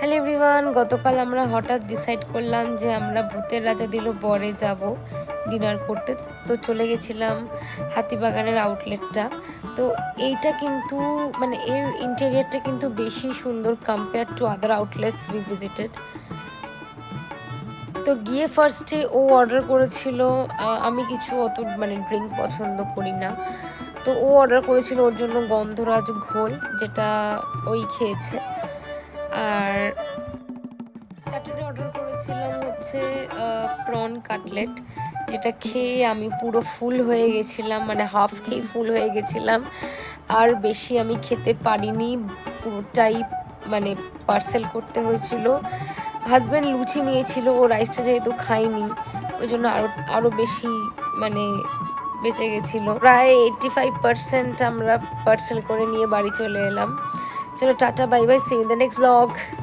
Hello everyone, গতকাল আমরা হঠাৎ ডিসাইড করলাম যে আমরা ভূতের রাজা দিল বরে যাব ডিনার করতে। তো চলে গেছিলাম হাতিবাগানের আউটলেটটা। তো এইটা কিন্তু মানে এর ইন্টেরিয়ারটা কিন্তু বেশি সুন্দর compare to other outlets we visited. তো গিয়ে ফার্স্টে ও অর্ডার করেছিল, আমি কিছু অত মানে ড্রিঙ্ক পছন্দ করি না, তো ও অর্ডার করেছিল ওর জন্য গন্ধরাজ ঘোল, যেটা ওই খেয়েছে। আর স্টার্টারে অর্ডার করেছিলাম হচ্ছে প্রন কাটলেট, যেটা খেয়ে আমি পুরো ফুল হয়ে গেছিলাম, মানে হাফ খেয়ে ফুল হয়ে গেছিলাম। আর বেশি আমি খেতে পারিনি, পুরোটাই মানে পার্সেল করতে হয়েছিল। হাজব্যান্ড লুচি নিয়েছিল, ও রাইসটা যেহেতু খাইনি ওই জন্য আরও বেশি মানে বেঁচে গেছিলো। প্রায় 85% আমরা পার্সেল করে নিয়ে বাড়ি চলে এলাম। চলো tata, bye bye, see in the next blog.